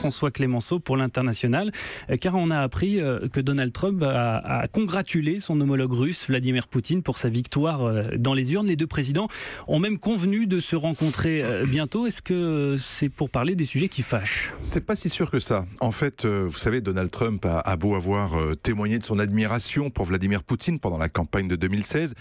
François Clémenceau pour l'International, car on a appris que Donald Trump a congratulé son homologue russe Vladimir Poutine pour sa victoire dans les urnes. Les deux présidents ont même convenu de se rencontrer bientôt. Est-ce que c'est pour parler des sujets qui fâchent ? C'est pas si sûr que ça. En fait, vous savez, Donald Trump a beau avoir témoigné de son admiration pour Vladimir Poutine pendant la campagne de 2016,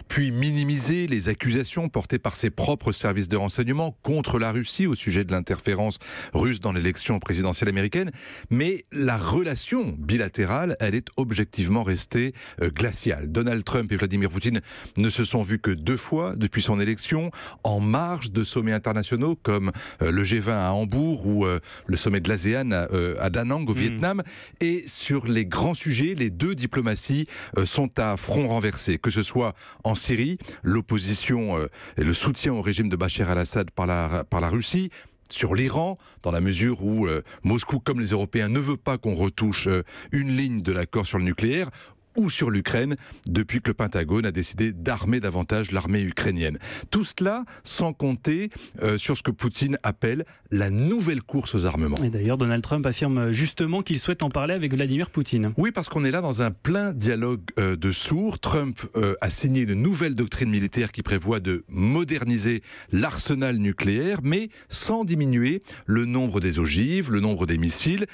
puis minimiser les accusations portées par ses propres services de renseignement contre la Russie au sujet de l'interférence russe dans l'élection présidentielle américaine. Mais la relation bilatérale, elle est objectivement restée glaciale. Donald Trump et Vladimir Poutine ne se sont vus que 2 fois depuis son élection, en marge de sommets internationaux comme le G20 à Hambourg ou le sommet de l'ASEAN à Da Nang au Vietnam. Et sur les grands sujets, les deux diplomaties sont à front renversé. Que ce soit en Syrie, l'opposition et le soutien au régime de Bachar al-Assad par la Russie, sur l'Iran, dans la mesure où Moscou, comme les Européens, ne veut pas qu'on retouche une ligne de l'accord sur le nucléaire, ou sur l'Ukraine, depuis que le Pentagone a décidé d'armer davantage l'armée ukrainienne. Tout cela sans compter sur ce que Poutine appelle la nouvelle course aux armements. Et d'ailleurs, Donald Trump affirme justement qu'il souhaite en parler avec Vladimir Poutine. Oui, parce qu'on est là dans un plein dialogue de sourds. Trump a signé une nouvelle doctrine militaire qui prévoit de moderniser l'arsenal nucléaire, mais sans diminuer le nombre des ogives, le nombre des missiles,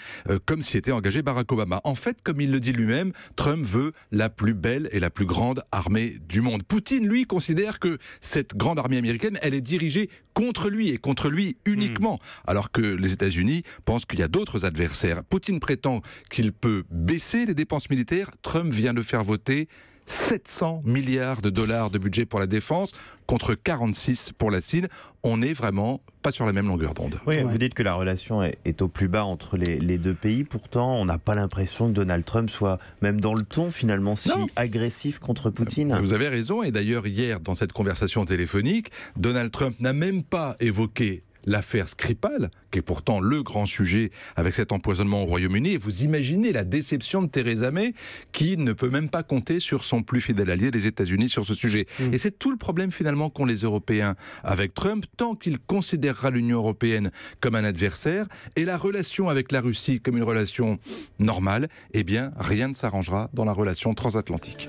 comme s'y était engagé Barack Obama. En fait, comme il le dit lui-même, Trump veut la plus belle et la plus grande armée du monde. Poutine, lui, considère que cette grande armée américaine, elle est dirigée contre lui et contre lui uniquement, alors que les États-Unis pensent qu'il y a d'autres adversaires. Poutine prétend qu'il peut baisser les dépenses militaires. Trump vient de faire voter 700 milliards de dollars de budget pour la défense contre 46 pour la Chine. On n'est vraiment pas sur la même longueur d'onde. Oui, vous dites que la relation est au plus bas entre les deux pays. Pourtant, on n'a pas l'impression que Donald Trump soit, même dans le ton finalement, si agressif contre Poutine. Vous avez raison. Et d'ailleurs, hier, dans cette conversation téléphonique, Donald Trump n'a même pas évoqué l'affaire Skripal, qui est pourtant le grand sujet avec cet empoisonnement au Royaume-Uni. Et vous imaginez la déception de Theresa May, qui ne peut même pas compter sur son plus fidèle allié, les États-Unis, sur ce sujet. Et c'est tout le problème finalement qu'ont les Européens avec Trump, tant qu'il considérera l'Union européenne comme un adversaire et la relation avec la Russie comme une relation normale, eh bien rien ne s'arrangera dans la relation transatlantique.